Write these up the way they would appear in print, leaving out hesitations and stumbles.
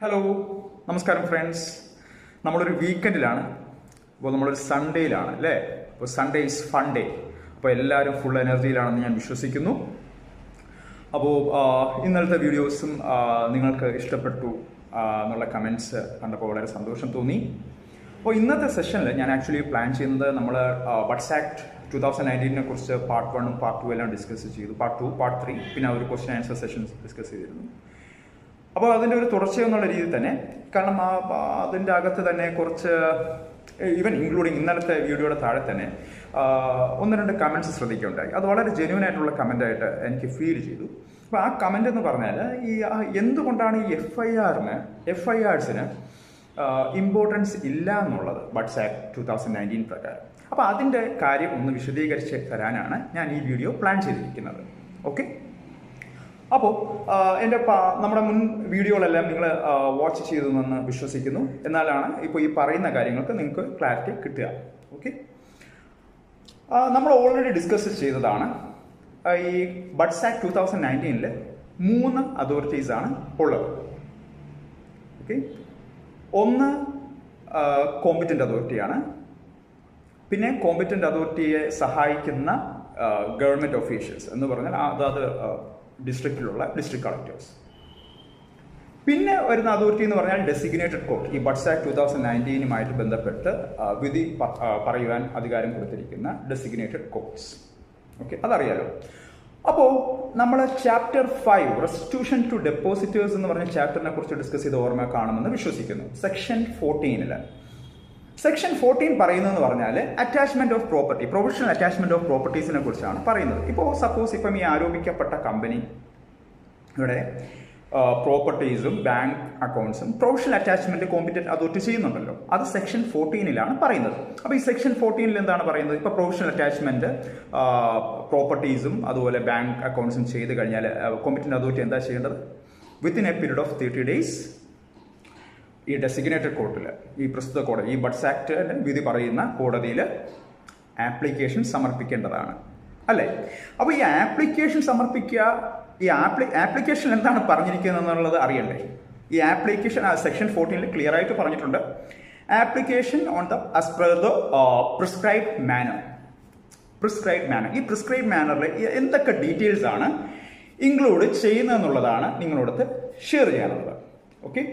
Hello നമസ്കാരം friends. നമ്മളൊരു വീക്കെൻഡിലാണ്, അപ്പോൾ നമ്മളൊരു സൺഡേയിലാണ് അല്ലേ. അപ്പോൾ സൺഡേ ഈസ് ഫൺ ഡേ. അപ്പോൾ എല്ലാവരും ഫുൾ എനർജിയിലാണെന്ന് ഞാൻ വിശ്വസിക്കുന്നു. അപ്പോൾ ഇന്നലത്തെ വീഡിയോസും നിങ്ങൾക്ക് ഇഷ്ടപ്പെട്ടു എന്നുള്ള കമൻറ്റ്സ് കണ്ടപ്പോൾ വളരെ സന്തോഷം തോന്നി. അപ്പോൾ ഇന്നത്തെ സെഷനിൽ ഞാൻ ആക്ച്വലി പ്ലാൻ ചെയ്യുന്നത് നമ്മൾ ബഡ്സ് ആക്ട് 2019 കുറിച്ച് പാർട്ട് 1 പാർട്ട് 2 എല്ലാം ഡിസ്കസ് ചെയ്തു. പാർട്ട് 2 പാർട്ട് 3 പിന്നെ ഒരു ക്വസ്റ്റ്യൻ ആൻസർ സെഷൻസ് ഡിസ്കസ് ചെയ്തിരുന്നു. അപ്പോൾ അതിൻ്റെ ഒരു തുടർച്ചയെന്നുള്ള രീതിയിൽ തന്നെ, കാരണം അതിൻ്റെ അകത്ത് തന്നെ കുറച്ച് ഈവൻ ഇൻക്ലൂഡിങ് ഇന്നലത്തെ വീഡിയോയുടെ താഴെ തന്നെ ഒന്ന് രണ്ട് കമൻറ്റ്സ് ശ്രദ്ധിക്കുകയുണ്ടായി. അത് വളരെ ജെന്യൂൻ ആയിട്ടുള്ള കമൻ്റായിട്ട് എനിക്ക് ഫീൽ ചെയ്തു. അപ്പോൾ ആ കമൻ്റ് എന്ന് പറഞ്ഞാൽ എന്തുകൊണ്ടാണ് ഈ എഫ് ഐ ആർസിന് ഇമ്പോർട്ടൻസ് ഇല്ല എന്നുള്ളത് ബഡ്സ് ആക്ട് 2019 പ്രകാരം. അപ്പോൾ അതിൻ്റെ കാര്യം ഒന്ന് വിശദീകരിച്ച് തരാനാണ് ഞാൻ ഈ വീഡിയോ പ്ലാൻ ചെയ്തിരിക്കുന്നത്. ഓക്കെ, അപ്പോൾ നമ്മുടെ മുൻ വീഡിയോകളെല്ലാം നിങ്ങൾ വാച്ച് ചെയ്തെന്ന് വിശ്വസിക്കുന്നു. എന്നാലാണ് ഇപ്പോൾ ഈ പറയുന്ന കാര്യങ്ങൾക്ക് നിങ്ങൾക്ക് ക്ലാരിറ്റി കിട്ടുക. ഓക്കെ, നമ്മൾ ഓൾറെഡി ഡിസ്കസ് ചെയ്തതാണ്. ഈ ബഡ്സ് ആക്ട് 2019 3 അതോറിറ്റീസാണ് ഉള്ളത്. ഓക്കെ, ഒന്ന് കോമ്പറ്റൻ്റ് അതോറിറ്റിയാണ്. പിന്നെ കോമ്പറ്റൻ്റ് അതോറിറ്റിയെ സഹായിക്കുന്ന ഗവൺമെൻറ് ഒഫീഷ്യൽസ് എന്ന് പറഞ്ഞാൽ അതാത് ഡിസ്ട്രിക്റ്റിലുള്ള ഡിസ്ട്രിക്ട് കളക്ടേഴ്സ്. പിന്നെ വരുന്ന അതോറിറ്റി എന്ന് പറഞ്ഞാൽ ഡെസിഗ്നേറ്റഡ് കോർട്ട്. ഈ ബഡ്സ് ആക്ട് 2019 ബന്ധപ്പെട്ട് വിധി പറയുവാൻ അധികാരം കൊടുത്തിരിക്കുന്ന ഡെസിഗ്നേറ്റഡ് കോർട്ട്സ്. ഓക്കെ, അതറിയാലോ. അപ്പോൾ നമ്മൾ ചാപ്റ്റർ 5 റെസ്റ്റിറ്റ്യൂഷൻ ടു ഡെപ്പോസിറ്റേഴ്സ് എന്ന് പറഞ്ഞ ചാപ്റ്ററിനെ കുറിച്ച് ഡിസ്കസ് ചെയ്ത് ഓർമ്മ കാണുമെന്ന് വിശ്വസിക്കുന്നു. സെക്ഷൻ 14 പറയുന്നതെന്ന് പറഞ്ഞാൽ attachment of property, provisional attachment of പ്രോപ്പർട്ടീസിനെ കുറിച്ചാണ് പറയുന്നത്. ഇപ്പോൾ സപ്പോസ് ഇപ്പം ഈ ആരോപിക്കപ്പെട്ട കമ്പനി ഇവിടെ പ്രോപ്പർട്ടീസും ബാങ്ക് അക്കൗണ്ട്സും പ്രൊവിഷണൽ അറ്റാച്ച്മെന്റ് കോമ്പറ്റന്റ് അതോറിറ്റി ചെയ്യുന്നുണ്ടല്ലോ. അത് സെക്ഷൻ 14 പറയുന്നത്. അപ്പോൾ ഈ സെക്ഷൻ 14 എന്താണ് പറയുന്നത്? ഇപ്പോൾ പ്രൊവിഷണൽ അറ്റാച്ച്മെന്റ് പ്രോപ്പർട്ടീസും അതുപോലെ ബാങ്ക് അക്കൗണ്ട്സും ചെയ്ത് കഴിഞ്ഞാൽ കോമ്പറ്റന്റ് അതോറിറ്റി എന്താ ചെയ്യേണ്ടത്? Within A period of 30 days ഈ ഡെസിഗ്നേറ്റഡ് കോർട്ടിൽ, ഈ പ്രസ്തുത കോടതി, ഈ ബഡ്സ് ആക്ട് വിധി പറയുന്ന കോടതിയിൽ ആപ്ലിക്കേഷൻ സമർപ്പിക്കേണ്ടതാണ് അല്ലേ. അപ്പോൾ ഈ ആപ്ലിക്കേഷൻ സമർപ്പിക്കുക, ഈ ആപ്ലിക്കേഷൻ എന്താണ് പറഞ്ഞിരിക്കുന്നത് എന്നുള്ളത് അറിയണ്ടേ? ഈ ആപ്ലിക്കേഷൻ സെക്ഷൻ 14 ക്ലിയർ ആയിട്ട് പറഞ്ഞിട്ടുണ്ട്. Application on the as per the prescribed manner. ഈ പ്രിസ്ക്രൈബ്ഡ് മാനറിൽ എന്തൊക്കെ ഡീറ്റെയിൽസ് ആണ് ഇൻക്ലൂഡ് ചെയ്യുന്നതെന്നുള്ളതാണ് നിങ്ങളോടത്ത് ഷെയർ ചെയ്യാനുള്ളത്. ഓക്കെ,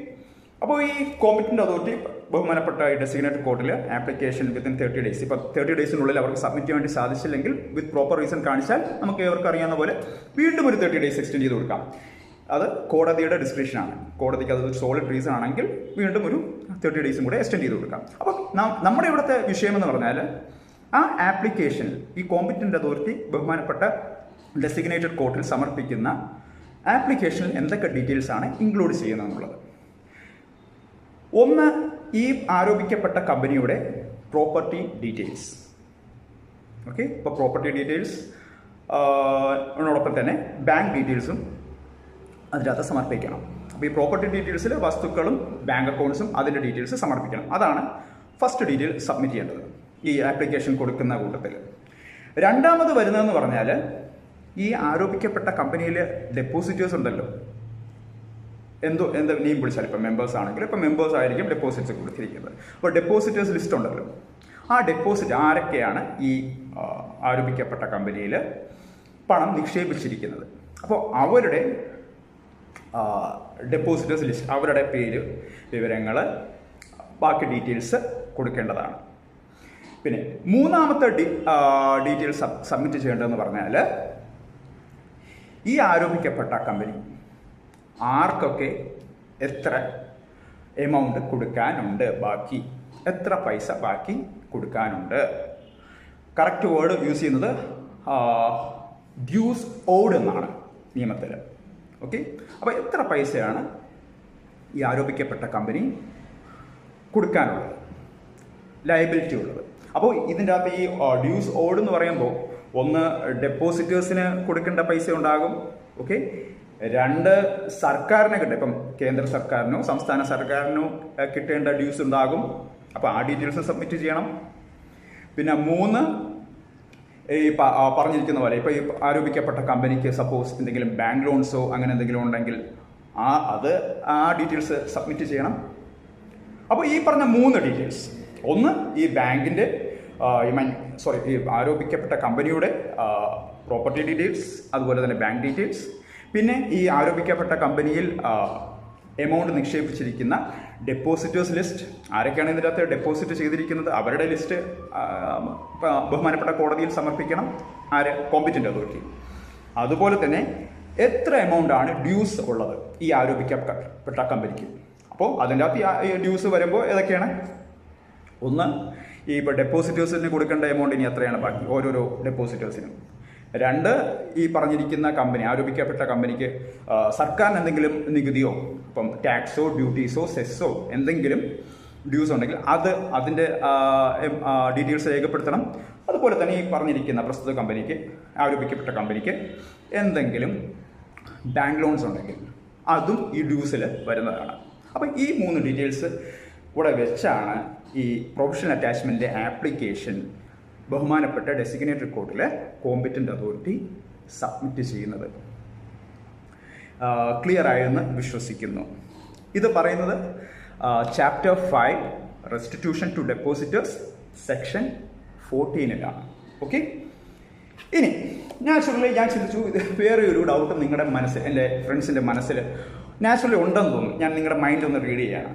അപ്പോൾ ഈ കോമ്പറ്റന്റ് അതോറിറ്റി ബഹുമാനപ്പെട്ട ഈ ഡെസിഗ്നേറ്റഡ് കോർട്ടിൽ ആപ്ലിക്കേഷൻ വിത്തിൻ 30 days, ഇപ്പോൾ 30 daysനുള്ളിൽ അവർക്ക് സബ്മിറ്റ് ചെയ്യാൻ വേണ്ടി സാധിച്ചില്ലെങ്കിൽ വിത്ത് പ്രോപ്പർ റീസൺ കാണിച്ചാൽ നമുക്ക് ഏവർക്ക് അറിയാവുന്ന പോലെ വീണ്ടും ഒരു 30 days എക്സ്റ്റെൻഡ് ചെയ്ത് കൊടുക്കാം. അത് കോടതിയുടെ ഡിസ്ക്രിപ്ഷനാണ്. കോടതിക്ക് അത് സോളിഡ് റീസൺ ആണെങ്കിൽ വീണ്ടും ഒരു 30 days കൂടെ എക്സ്റ്റെൻഡ് ചെയ്ത് കൊടുക്കാം. അപ്പോൾ നമ്മുടെ ഇവിടുത്തെ വിഷയം എന്ന് പറഞ്ഞാൽ ആ ആപ്ലിക്കേഷനിൽ ഈ കോമ്പറ്റന്റ് അതോറിറ്റി ബഹുമാനപ്പെട്ട ഡെസിഗ്നേറ്റഡ് കോർട്ടിൽ സമർപ്പിക്കുന്ന ആപ്ലിക്കേഷനിൽ എന്തൊക്കെ ഡീറ്റെയിൽസ് ആണ് ഇൻക്ലൂഡ് ചെയ്യുന്നതെന്നുള്ളത്. ഒന്ന്, ഈ ആരോപിക്കപ്പെട്ട കമ്പനിയുടെ പ്രോപ്പർട്ടി ഡീറ്റെയിൽസ്. ഓക്കെ, ഇപ്പോൾ പ്രോപ്പർട്ടി ഡീറ്റെയിൽസ് ോടൊപ്പം തന്നെ ബാങ്ക് ഡീറ്റെയിൽസും അതിനകത്ത് സമർപ്പിക്കണം. അപ്പോൾ ഈ പ്രോപ്പർട്ടി ഡീറ്റെയിൽസിൽ വസ്തുക്കളും ബാങ്ക് അക്കൗണ്ട്സും അതിൻ്റെ ഡീറ്റെയിൽസ് സമർപ്പിക്കണം. അതാണ് ഫസ്റ്റ് ഡീറ്റെയിൽ സബ്മിറ്റ് ചെയ്യേണ്ടത് ഈ ആപ്ലിക്കേഷൻ കൊടുക്കുന്ന കൂട്ടത്തിൽ. രണ്ടാമത് വരുന്നതെന്ന് പറഞ്ഞാൽ ഈ ആരോപിക്കപ്പെട്ട കമ്പനിയിൽ ഡെപ്പോസിറ്റേഴ്സ് ഉണ്ടല്ലോ, എന്ത് നെയിം വിളിച്ചാൽ, ഇപ്പം മെമ്പേഴ്സ് ആണെങ്കിൽ ഇപ്പം മെമ്പേഴ്സ് ആയിരിക്കും ഡെപ്പോസിറ്റ്സ് കൊടുത്തിരിക്കുന്നത്. അപ്പോൾ ഡെപ്പോസിറ്റേഴ്സ് ലിസ്റ്റ് ഉണ്ടല്ലോ. ആ ഡെപ്പോസിറ്റ് ആരൊക്കെയാണ് ഈ ആരോപിക്കപ്പെട്ട കമ്പനിയിൽ പണം നിക്ഷേപിച്ചിരിക്കുന്നത്, അപ്പോൾ അവരുടെ ഡെപ്പോസിറ്റേഴ്സ് ലിസ്റ്റ്, അവരുടെ പേര്, വിവരങ്ങൾ, ബാക്കി ഡീറ്റെയിൽസ് കൊടുക്കേണ്ടതാണ്. പിന്നെ മൂന്നാമത്തെ ഡീറ്റെയിൽസ് സബ്മിറ്റ് ചെയ്യേണ്ടതെന്ന് പറഞ്ഞാൽ ഈ ആരോപിക്കപ്പെട്ട കമ്പനി ആർക്കൊക്കെ എത്ര എമൗണ്ട് കൊടുക്കാനുണ്ട്, ബാക്കി എത്ര പൈസ ബാക്കി കൊടുക്കാനുണ്ട്. കറക്റ്റ് വേർഡ് യൂസ് ചെയ്യുന്നത് ഡ്യൂസ് ഓഡ് എന്നാണ് നിയമത്തിൽ. ഓക്കെ, അപ്പോൾ എത്ര പൈസയാണ് ഈ ആരോപിക്കപ്പെട്ട കമ്പനി കൊടുക്കാനുള്ളത്, ലയബിലിറ്റി ഉള്ളത്. അപ്പോൾ ഇതിൻ്റെ അകത്ത് ഈ ഡ്യൂസ് ഓഡ് എന്ന് പറയുമ്പോൾ ഒന്ന് ഡെപ്പോസിറ്റേഴ്സിന് കൊടുക്കേണ്ട പൈസ ഉണ്ടാകും. ഓക്കെ, 2 സർക്കാരിനെ കിട്ടും, ഇപ്പം കേന്ദ്ര സർക്കാരിനോ സംസ്ഥാന സർക്കാരിനോ കിട്ടേണ്ട ഡ്യൂസ് ഉണ്ടാകും. അപ്പോൾ ആ ഡീറ്റെയിൽസ് സബ്മിറ്റ് ചെയ്യണം. പിന്നെ 3, ഈ പറഞ്ഞിരിക്കുന്ന പോലെ ഇപ്പോൾ ഈ ആരോപിക്കപ്പെട്ട കമ്പനിക്ക് സപ്പോസ് എന്തെങ്കിലും ബാങ്ക് ലോൺസോ അങ്ങനെ എന്തെങ്കിലും ഉണ്ടെങ്കിൽ ആ ഡീറ്റെയിൽസ് സബ്മിറ്റ് ചെയ്യണം. അപ്പോൾ ഈ പറഞ്ഞ 3 ഡീറ്റെയിൽസ്, ഒന്ന് ഈ ബാങ്കിൻ്റെ ഈ ആരോപിക്കപ്പെട്ട കമ്പനിയുടെ പ്രോപ്പർട്ടി ഡീറ്റെയിൽസ്, അതുപോലെ തന്നെ ബാങ്ക് ഡീറ്റെയിൽസ്, പിന്നെ ഈ ആരോപിക്കപ്പെട്ട കമ്പനിയിൽ എമൗണ്ട് നിക്ഷേപിച്ചിരിക്കുന്ന ഡെപ്പോസിറ്റേഴ്സ് ലിസ്റ്റ്, ആരൊക്കെയാണ് ഇതിൻ്റെ അകത്ത് ഡെപ്പോസിറ്റ് ചെയ്തിരിക്കുന്നത് അവരുടെ ലിസ്റ്റ് ബഹുമാനപ്പെട്ട കോടതിയിൽ സമർപ്പിക്കണം, കോമ്പറ്റന്റ് അതോറിറ്റി. അതുപോലെ തന്നെ എത്ര എമൗണ്ട് ആണ് ഡ്യൂസ് ഉള്ളത് ഈ ആരോപിക്കപ്പെട്ട കമ്പനിക്ക്. അപ്പോൾ അതിൻ്റെ അകത്ത് ഈ ഡ്യൂസ് വരുമ്പോൾ ഏതൊക്കെയാണ്? ഒന്ന്, ഈ ഇപ്പോൾ ഡെപ്പോസിറ്റേഴ്സിന് കൊടുക്കേണ്ട എമൗണ്ട് ഇനി എത്രയാണ് ബാക്കി ഓരോരോ ഡെപ്പോസിറ്റേഴ്സിനും. 2, ഈ പറഞ്ഞിരിക്കുന്ന കമ്പനി, ആരോപിക്കപ്പെട്ട കമ്പനിക്ക് സർക്കാരിന് എന്തെങ്കിലും നികുതിയോ, ഇപ്പം ടാക്സോ ഡ്യൂട്ടീസോ സെസ്സോ എന്തെങ്കിലും ഡ്യൂസ് ഉണ്ടെങ്കിൽ അതിൻ്റെ ഡീറ്റെയിൽസ് രേഖപ്പെടുത്തണം. അതുപോലെ തന്നെ ഈ പറഞ്ഞിരിക്കുന്ന പ്രസ്തുത കമ്പനിക്ക്, ആരോപിക്കപ്പെട്ട കമ്പനിക്ക് എന്തെങ്കിലും ബാങ്ക് ലോൺസ് ഉണ്ടെങ്കിൽ അതും ഈ ഡ്യൂസിൽ വരുന്നതാണ്. അപ്പം ഈ 3 ഡീറ്റെയിൽസ് കൂടെ വെച്ചാണ് ഈ പ്രൊവിഷണൽ അറ്റാച്ച്മെൻറ്റ് ആപ്ലിക്കേഷൻ ബഹുമാനപ്പെട്ട ഡെസിഗ്നേറ്റഡ് കോർട്ടിലെ കോമ്പറ്റന്റ് അതോറിറ്റി സബ്മിറ്റ് ചെയ്യുന്നത്. ക്ലിയർ ആയെന്ന് വിശ്വസിക്കുന്നു. ഇത് പറയുന്നത് chapter 5 restitution to depositors section 14 okay. ഇനി ഞാൻ ചിന്തിച്ചു, ഇത് വേറെ ഒരു ഡൗട്ട് നിങ്ങളുടെ മനസ്സിൽ, എൻ്റെ ഫ്രണ്ട്സിൻ്റെ മനസ്സിൽ നാച്ചുറലി ഉണ്ടെന്ന് തോന്നുന്നു. ഞാൻ നിങ്ങളുടെ മൈൻഡ് ഒന്ന് റീഡ് ചെയ്യാണ്.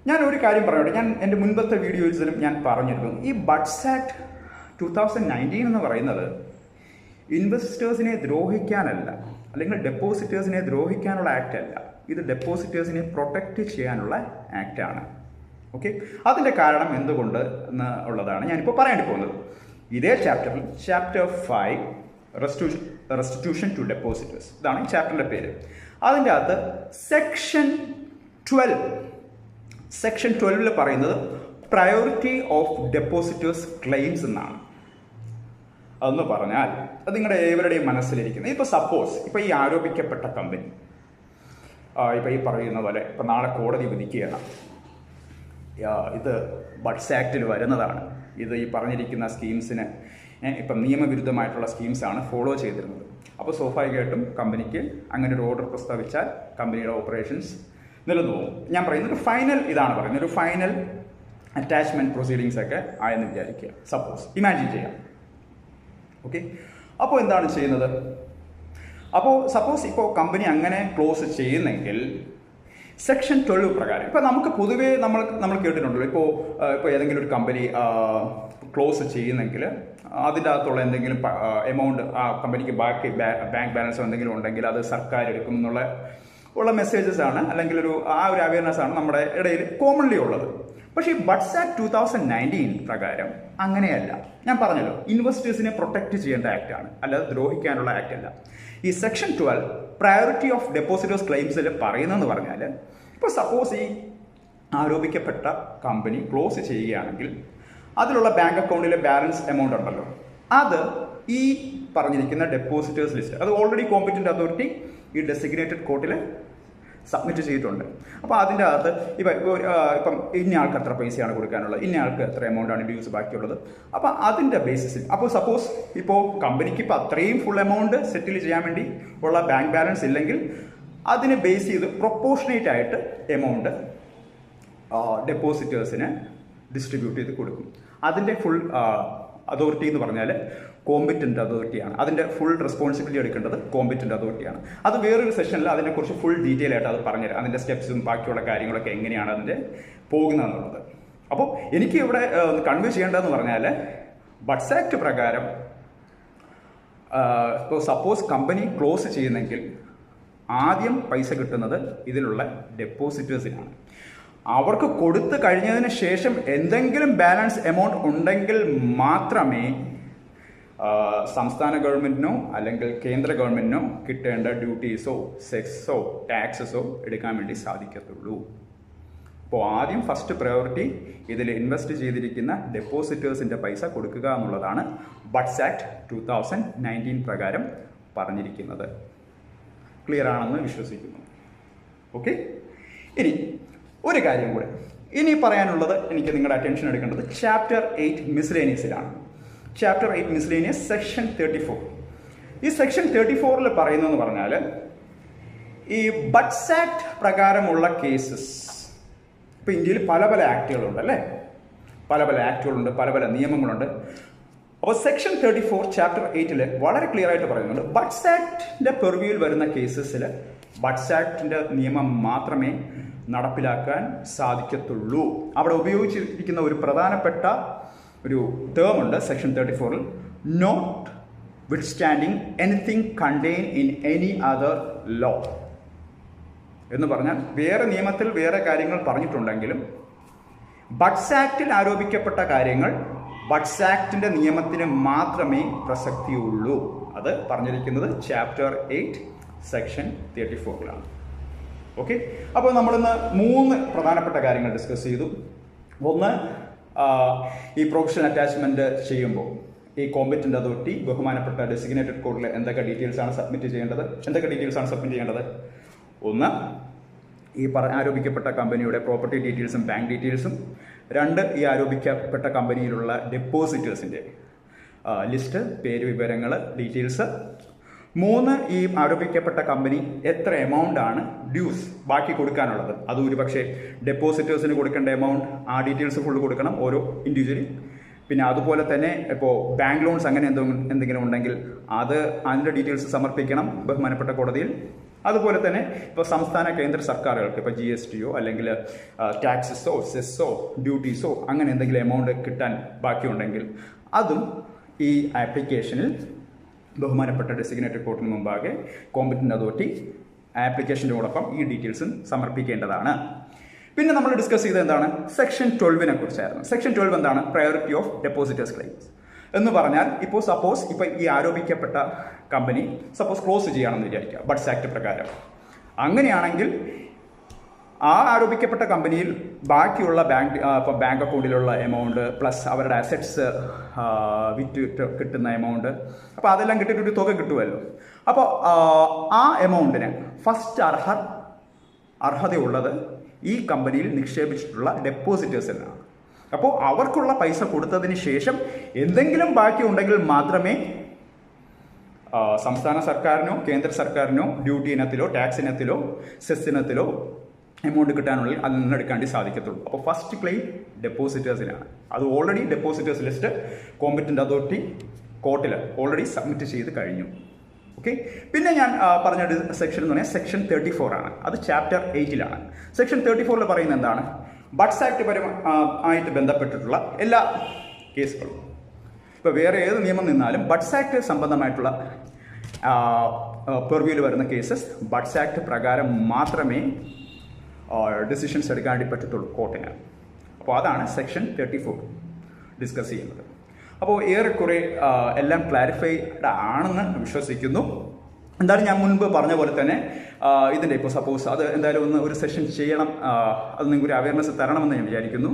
ഞാൻ ഒരു കാര്യം പറയട്ടെ. ഞാൻ എൻ്റെ മുൻപത്തെ വീഡിയോസിലും ഞാൻ പറഞ്ഞിരുന്നു, ഈ ബഡ്സ് ആക്ട് 2019 എന്ന് പറയുന്നത് ഇൻവെസ്റ്റേഴ്സിനെ ദ്രോഹിക്കാനല്ല, അല്ലെങ്കിൽ ഡെപ്പോസിറ്റേഴ്സിനെ ദ്രോഹിക്കാനുള്ള ആക്ട് അല്ല. ഇത് ഡെപ്പോസിറ്റേഴ്സിനെ പ്രൊട്ടക്റ്റ് ചെയ്യാനുള്ള ആക്റ്റാണ്. ഓക്കെ. അതിൻ്റെ കാരണം എന്തുകൊണ്ട് ഉള്ളതാണ് ഞാനിപ്പോൾ പറയാൻ പോകുന്നത്. ഇതേ ചാപ്റ്ററിൽ ചാപ്റ്റർ 5 റെസ്റ്റിറ്റ്യൂഷൻ ടു ഡെപ്പോസിറ്റേഴ്സ്, ഇതാണ് ഈ ചാപ്റ്ററിൻ്റെ പേര്. അതിൻ്റെ അകത്ത് സെക്ഷൻ 12 പറയുന്നത് പ്രയോറിറ്റി ഓഫ് ഡെപ്പോസിറ്റേഴ്സ് ക്ലെയിംസ് എന്നാണ്. അതെന്ന് പറഞ്ഞാൽ അത് നിങ്ങളുടെ ഏവരുടെയും മനസ്സിലിരിക്കുന്നത്. ഇപ്പോൾ സപ്പോസ് ഇപ്പോൾ ഈ ആരോപിക്കപ്പെട്ട കമ്പനി ഇപ്പോൾ ഈ പറയുന്ന പോലെ ഇപ്പോൾ നാളെ കോടതി വിധിക്കുകയാണ്, ഇത് ബഡ്സ് ആക്റ്റിൽ വരുന്നതാണ്, ഇത് ഈ പറഞ്ഞിരിക്കുന്ന സ്കീംസിന് ഇപ്പം നിയമവിരുദ്ധമായിട്ടുള്ള സ്കീംസാണ് ഫോളോ ചെയ്തിരുന്നത്. അപ്പോൾ സ്വാഭാവികമായിട്ടും കമ്പനിക്ക് അങ്ങനെ ഒരു ഓർഡർ പ്രസ്താവിച്ചാൽ കമ്പനിയുടെ ഓപ്പറേഷൻസ് നിലനിന്നു പോകും. ഞാൻ പറയുന്നത് ഒരു ഫൈനൽ ഇതാണ് പറയുന്നത്, ഒരു ഫൈനൽ അറ്റാച്ച്മെൻറ്റ് പ്രൊസീഡിങ്സ് ഒക്കെ ആയെന്ന് വിചാരിക്കുക. ഇമാജിൻ ചെയ്യാം. ഓക്കെ. അപ്പോൾ എന്താണ് ചെയ്യുന്നത്? അപ്പോൾ സപ്പോസ് ഇപ്പോൾ കമ്പനി അങ്ങനെ ക്ലോസ് ചെയ്യുന്നെങ്കിൽ സെക്ഷൻ 12 പ്രകാരം, ഇപ്പോൾ നമുക്ക് പൊതുവേ നമ്മൾ കേട്ടിട്ടുണ്ടല്ലോ, ഇപ്പോൾ ഏതെങ്കിലും ഒരു കമ്പനി ക്ലോസ് ചെയ്യുന്നെങ്കിൽ അതിൻ്റെ അകത്തുള്ള എന്തെങ്കിലും എമൗണ്ട് ആ കമ്പനിക്ക് ബാക്കി ബാങ്ക് ബാലൻസോ എന്തെങ്കിലും ഉണ്ടെങ്കിൽ അത് സർക്കാർ എടുക്കും എന്നുള്ള മെസ്സേജസ് ആണ്, അല്ലെങ്കിൽ ഒരു അവയർനെസ് ആണ് നമ്മുടെ ഇടയിൽ കോമൺലി ഉള്ളത്. പക്ഷേ ഈ ബഡ്സ് ആക്ട് 2019 പ്രകാരം അങ്ങനെയല്ല. ഞാൻ പറഞ്ഞല്ലോ, ഇൻവെസ്റ്റേഴ്സിനെ പ്രൊട്ടക്റ്റ് ചെയ്യേണ്ട ആക്ട് ആണ്, അല്ലാതെ ദ്രോഹിക്കാനുള്ള ആക്ട് അല്ല. ഈ സെക്ഷൻ 12 പ്രയോറിറ്റി ഓഫ് ഡെപ്പോസിറ്റേഴ്സ് ക്ലെയിംസിൽ പറയുന്നതെന്ന് പറഞ്ഞാൽ, ഇപ്പോൾ സപ്പോസ് ഈ ആരോപിക്കപ്പെട്ട കമ്പനി ക്ലോസ് ചെയ്യുകയാണെങ്കിൽ അതിലുള്ള ബാങ്ക് അക്കൗണ്ടിലെ ബാലൻസ് എമൗണ്ട് ഉണ്ടല്ലോ, അത് ഈ പറഞ്ഞിരിക്കുന്ന ഡെപ്പോസിറ്റേഴ്സ് ലിസ്റ്റ്, അത് ഓൾറെഡി കോമ്പറ്റന്റ് അതോറിറ്റി ഈ ഡെസിഗ്നേറ്റഡ് കോർട്ടിൽ സബ്മിറ്റ് ചെയ്തിട്ടുണ്ട്. അപ്പോൾ അതിൻ്റെ അകത്ത് ഇപ്പം ഇന്ന ആൾക്ക് എത്ര പൈസയാണ് കൊടുക്കാനുള്ളത്, ഇന്ന ആൾക്ക് എത്ര എമൗണ്ടാണ് ഡ്യൂസ് ബാക്കിയുള്ളത്. അപ്പോൾ അതിൻ്റെ ബേസിസിൽ, അപ്പോൾ സപ്പോസ് ഇപ്പോൾ കമ്പനിക്ക് ഇപ്പോൾ അത്രയും ഫുൾ എമൗണ്ട് സെറ്റിൽ ചെയ്യാൻ വേണ്ടി ഉള്ള ബാങ്ക് ബാലൻസ് ഇല്ലെങ്കിൽ അതിനെ ബേസ് ചെയ്ത് പ്രൊപ്പോർഷനേറ്റ് ആയിട്ട് എമൗണ്ട് ഡെപ്പോസിറ്റേഴ്സിന് ഡിസ്ട്രിബ്യൂട്ട് ചെയ്ത് കൊടുക്കും. അതിൻ്റെ ഫുൾ അതോറിറ്റി എന്ന് പറഞ്ഞാൽ കോമ്പറ്റന്റ് അതോറിറ്റിയാണ്. അതിൻ്റെ ഫുൾ റെസ്പോൺസിബിലിറ്റി എടുക്കേണ്ടത് കോമ്പറ്റന്റ് അതോറിറ്റിയാണ്. അത് വേറൊരു സെഷനിൽ അതിനെക്കുറിച്ച് ഫുൾ ഡീറ്റെയിൽ ആയിട്ട് അത് പറഞ്ഞുതരാം, അതിൻ്റെ സ്റ്റെപ്സും ബാക്കിയുള്ള കാര്യങ്ങളൊക്കെ എങ്ങനെയാണ് അതിൻ്റെ പോകുന്നതെന്നുള്ളത്. അപ്പോൾ എനിക്ക് ഇവിടെ കൺവേ ചെയ്യേണ്ടതെന്ന് പറഞ്ഞാൽ, ബഡ്സ് ആക്ട് പ്രകാരം ഇപ്പോൾ സപ്പോസ് കമ്പനി ക്ലോസ് ചെയ്യുന്നെങ്കിൽ ആദ്യം പൈസ കിട്ടുന്നത് ഇതിലുള്ള ഡെപ്പോസിറ്റേഴ്സിനാണ്. അവർക്ക് കൊടുത്തു കഴിഞ്ഞതിന് ശേഷം എന്തെങ്കിലും ബാലൻസ് എമൗണ്ട് ഉണ്ടെങ്കിൽ മാത്രമേ സംസ്ഥാന ഗവൺമെൻറ്റിനോ അല്ലെങ്കിൽ കേന്ദ്ര ഗവൺമെൻറ്റിനോ കിട്ടേണ്ട ഡ്യൂട്ടീസോ സെസ്സോ ടാക്സസോ എടുക്കാൻ വേണ്ടി സാധിക്കത്തുള്ളൂ. അപ്പോൾ ആദ്യം ഫസ്റ്റ് പ്രയോറിറ്റി ഇതിൽ ഇൻവെസ്റ്റ് ചെയ്തിരിക്കുന്ന ഡെപ്പോസിറ്റേഴ്സിൻ്റെ പൈസ കൊടുക്കുക എന്നുള്ളതാണ് ബഡ്സ് ആക്ട് 2019 പ്രകാരം പറഞ്ഞിരിക്കുന്നത്. ക്ലിയർ ആണെന്ന് വിശ്വസിക്കുന്നു. ഓക്കെ. ഇനി ഒരു കാര്യം കൂടെ ഇനി പറയാനുള്ളത്, എനിക്ക് നിങ്ങളുടെ അറ്റൻഷൻ എടുക്കേണ്ടത് ചാപ്റ്റർ 8 മിസ്ലേനിയസിലാണ്. Chapter 8 miscellaneous section 34. ഈ സെക്ഷൻ 34 പറയുന്നതെന്ന് പറഞ്ഞാൽ, ഈ ബഡ്സ് ആക്ട് പ്രകാരമുള്ള കേസസ്, ഇപ്പൊ ഇന്ത്യയിൽ പല പല ആക്ടുകളുണ്ട് അല്ലേ, പല പല ആക്ടുകളുണ്ട്, പല പല നിയമങ്ങളുണ്ട്. അപ്പോൾ സെക്ഷൻ 34 ചാപ്റ്റർ 8 വളരെ ക്ലിയർ ആയിട്ട് പറയുന്നുണ്ട്, ബഡ്സ് ആക്ടിന്റെ പെർവ്യൂവിൽ വരുന്ന കേസസിൽ ബഡ്സ് ആക്ടിന്റെ നിയമം മാത്രമേ നടപ്പിലാക്കാൻ സാധിക്കത്തുള്ളൂ. അവിടെ ഉപയോഗിച്ചിരിക്കുന്ന ഒരു പ്രധാനപ്പെട്ട ഒരു ടേം ഉണ്ട് സെക്ഷൻ 34-ൽ, notwithstanding anything contained in any other law എന്ന് പറഞ്ഞാൽ വേറെ നിയമത്തിൽ വേറെ കാര്യങ്ങൾ പറഞ്ഞിട്ടുണ്ടെങ്കിലും ബഡ്സ് ആക്ടിൽ ആരോപിക്കപ്പെട്ട കാര്യങ്ങൾ ബഡ്സ് ആക്ടിന്റെ നിയമത്തിന് മാത്രമേ പ്രസക്തിയുള്ളൂ. അത് പറഞ്ഞിരിക്കുന്നത് ചാപ്റ്റർ 8 സെക്ഷൻ 34-ലാണ്. ഓക്കെ, അപ്പോൾ നമ്മളിന്ന് 3 പ്രധാനപ്പെട്ട കാര്യങ്ങൾ ഡിസ്കസ് ചെയ്തു. ഒന്ന്, ഈ പ്രൊഫഷണൽ അറ്റാച്ച്മെന്റ് ചെയ്യുമ്പോൾ ഈ കോമ്പറ്റന്റ് അതോറിറ്റി ബഹുമാനപ്പെട്ട ഡെസിഗ്നേറ്റഡ് കോർട്ടിൽ എന്തൊക്കെ ഡീറ്റെയിൽസ് ആണ് സബ്മിറ്റ് ചെയ്യേണ്ടത്. ഒന്ന്, ഈ ആരോപിക്കപ്പെട്ട കമ്പനിയുടെ പ്രോപ്പർട്ടി ഡീറ്റെയിൽസും ബാങ്ക് ഡീറ്റെയിൽസും. 2, ഈ ആരോപിക്കപ്പെട്ട കമ്പനിയിലുള്ള ഡെപ്പോസിറ്റേഴ്സിൻ്റെ ലിസ്റ്റ്, പേര്, വിവരങ്ങൾ, ഡീറ്റെയിൽസ്. 3, ഈ ആരോപിക്കപ്പെട്ട കമ്പനി എത്ര എമൗണ്ട് ആണ് ഡ്യൂസ് ബാക്കി കൊടുക്കാനുള്ളത്. അത് ഒരു പക്ഷേ ഡെപ്പോസിറ്റേഴ്സിന് കൊടുക്കേണ്ട എമൗണ്ട് ആ ഡീറ്റെയിൽസ് ഫുള്ള് കൊടുക്കണം ഓരോ ഇൻഡിവിജ്വലി. പിന്നെ അതുപോലെ തന്നെ ഇപ്പോൾ ബാങ്ക് ലോൺസ് അങ്ങനെ എന്തെങ്കിലും ഉണ്ടെങ്കിൽ അതിൻ്റെ ഡീറ്റെയിൽസ് സമർപ്പിക്കണം ബഹുമാനപ്പെട്ട കോടതിയിൽ. അതുപോലെ തന്നെ ഇപ്പോൾ സംസ്ഥാന കേന്ദ്ര സർക്കാരുകൾക്ക് ഇപ്പോൾ GSTയോ അല്ലെങ്കിൽ ടാക്സസോ സെസ്സോ ഡ്യൂട്ടീസോ അങ്ങനെ എന്തെങ്കിലും എമൗണ്ട് കിട്ടാൻ ബാക്കിയുണ്ടെങ്കിൽ അതും ഈ ആപ്ലിക്കേഷനിൽ ബഹുമാനപ്പെട്ട ഡെസിഗ്നേറ്റഡ് കോർട്ടിന് മുമ്പാകെ കോമ്പറ്റന്റ് അതോറിറ്റി ആപ്ലിക്കേഷനോടൊപ്പം ഈ ഡീറ്റെയിൽസും സമർപ്പിക്കേണ്ടതാണ്. പിന്നെ നമ്മൾ ഡിസ്കസ് ചെയ്തത് എന്താണ്, സെക്ഷൻ 12-നെ കുറിച്ചായിരുന്നു. സെക്ഷൻ 12 എന്താണ്, പ്രയോറിറ്റി ഓഫ് ഡെപ്പോസിറ്റേഴ്സ് ക്ലെയിംസ് എന്ന് പറഞ്ഞാൽ ഇപ്പോൾ ഈ ആരോപിക്കപ്പെട്ട കമ്പനി ക്ലോസ് ചെയ്യുകയാണെന്ന് വിചാരിക്കുക ബഡ്സ് ആക്ട് പ്രകാരം. അങ്ങനെയാണെങ്കിൽ ആ ആരോപിക്കപ്പെട്ട കമ്പനിയിൽ ബാക്കിയുള്ള ബാങ്ക് അക്കൗണ്ടിലുള്ള എമൗണ്ട് പ്ലസ് അവരുടെ അസറ്റ്സ് വിറ്റ് കിട്ടുന്ന എമൗണ്ട്, അപ്പോൾ അതെല്ലാം കിട്ടിയിട്ട് ഒരു തുക കിട്ടുമല്ലോ. അപ്പോൾ ആ എമൗണ്ടിന് ഫസ്റ്റ് അർഹതയുള്ളത് ഈ കമ്പനിയിൽ നിക്ഷേപിച്ചിട്ടുള്ള ഡെപ്പോസിറ്റേഴ്സിനാണ്. അപ്പോൾ അവർക്കുള്ള പൈസ കൊടുത്തതിന് ശേഷം എന്തെങ്കിലും ബാക്കി ഉണ്ടെങ്കിൽ മാത്രമേ സംസ്ഥാന സർക്കാരിനോ കേന്ദ്ര സർക്കാരിനോ ഡ്യൂട്ടി ഇനത്തിലോ ടാക്സ് ഇനത്തിലോ സെസ് ഇനത്തിലോ എമൗണ്ട് കിട്ടാനുള്ളിൽ അതിൽ നിന്ന് എടുക്കാണ്ടി സാധിക്കത്തുള്ളൂ. അപ്പോൾ ഫസ്റ്റ് ക്ലെയിം ഡെപ്പോസിറ്റേഴ്സിനാണ്. അത് already depositors list competent authority കോർട്ടിൽ ഓൾറെഡി സബ്മിറ്റ് ചെയ്ത് കഴിഞ്ഞു. ഓക്കെ, പിന്നെ ഞാൻ പറഞ്ഞ സെക്ഷൻ എന്ന് പറഞ്ഞാൽ സെക്ഷൻ 34 ആണ്. അത് ചാപ്റ്റർ 8-ലാണ്. സെക്ഷൻ 34-ൽ പറയുന്നത് എന്താണ്, ബഡ്സ് ആക്ട് ആയിട്ട് ബന്ധപ്പെട്ടിട്ടുള്ള എല്ലാ കേസുകളും, ഇപ്പോൾ വേറെ ഏത് നിയമം നിന്നാലും ബഡ്സ് ആക്ട് സംബന്ധമായിട്ടുള്ള പെർവ്യൂവിൽ വരുന്ന കേസസ് ബഡ്സ് ആക്ട് പ്രകാരം മാത്രമേ ഡിസിഷൻസ് എടുക്കാൻ വേണ്ടി പറ്റത്തുള്ളൂ കോർട്ടിന്. അപ്പോൾ അതാണ് സെക്ഷൻ 34 ഡിസ്കസ് ചെയ്യുന്നത്. അപ്പോൾ ഏറെക്കുറെ എല്ലാം ക്ലാരിഫൈഡ് ആണെന്ന് വിശ്വസിക്കുന്നു. എന്തായാലും ഞാൻ മുൻപ് പറഞ്ഞ പോലെ തന്നെ ഇതിൻ്റെ ഇപ്പോൾ സപ്പോസ് അത് എന്തായാലും ഒരു സെഷൻ ചെയ്യണം, അത് നിങ്ങൾക്ക് ഒരു അവയർനെസ് തരണമെന്ന് ഞാൻ വിചാരിക്കുന്നു.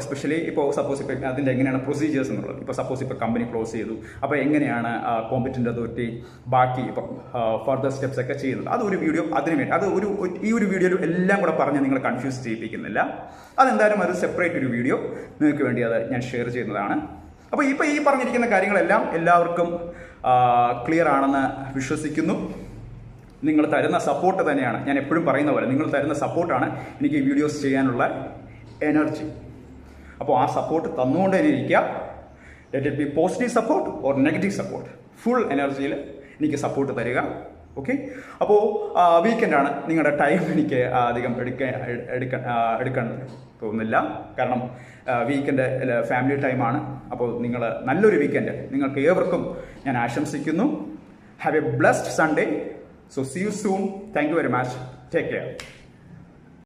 എസ്പെഷ്യലി ഇപ്പോൾ സപ്പോസ് ഇപ്പോൾ അതിൻ്റെ എങ്ങനെയാണ് പ്രൊസീജിയേഴ്സ് എന്നുള്ളത്. ഇപ്പോൾ സപ്പോസ് ഇപ്പോൾ കമ്പനി ക്ലോസ് ചെയ്തു, അപ്പോൾ എങ്ങനെയാണ് കോമ്പറ്റന്റ് അതോറിറ്റി ബാക്കി ഇപ്പം ഫർദർ സ്റ്റെപ്സ് ഒക്കെ ചെയ്യുന്നത്, അതൊരു വീഡിയോ അതിന് വേണ്ടി ഈ ഒരു വീഡിയോയിൽ എല്ലാം കൂടെ പറഞ്ഞ് നിങ്ങൾ കൺഫ്യൂസ് ചെയ്യിപ്പിക്കുന്നില്ല. അതെന്തായാലും ഒരു സെപ്പറേറ്റ് ഒരു വീഡിയോ നിങ്ങൾക്ക് വേണ്ടി അത് ഞാൻ ഷെയർ ചെയ്യുന്നതാണ്. അപ്പോൾ ഇപ്പോൾ ഈ പറഞ്ഞിരിക്കുന്ന കാര്യങ്ങളെല്ലാം എല്ലാവർക്കും ക്ലിയർ ആണെന്ന് വിശ്വസിക്കുന്നു. നിങ്ങൾ തരുന്ന സപ്പോർട്ട് തന്നെയാണ്, ഞാൻ എപ്പോഴും പറയുന്ന പോലെ നിങ്ങൾ തരുന്ന സപ്പോർട്ടാണ് എനിക്ക് ഈ വീഡിയോസ് ചെയ്യാനുള്ള എനർജി. അപ്പോൾ ആ സപ്പോർട്ട് തന്നുകൊണ്ട് തന്നെ ഇരിക്കുക. Let it be positive support or negative support, full എനർജിയിൽ എനിക്ക് സപ്പോർട്ട് തരിക. ഓക്കെ, അപ്പോൾ വീക്കെൻഡാണ്, നിങ്ങളുടെ ടൈം എനിക്ക് അധികം എടുക്കാൻ തോന്നുന്നില്ല. കാരണം വീക്കെൻഡ് ഫാമിലി ടൈമാണ്. അപ്പോൾ നിങ്ങൾ നല്ലൊരു വീക്കെൻഡ് നിങ്ങൾക്ക് ഏവർക്കും ഞാൻ ആശംസിക്കുന്നു. Have A blessed Sunday. So see you soon. Thank you very much. Take care.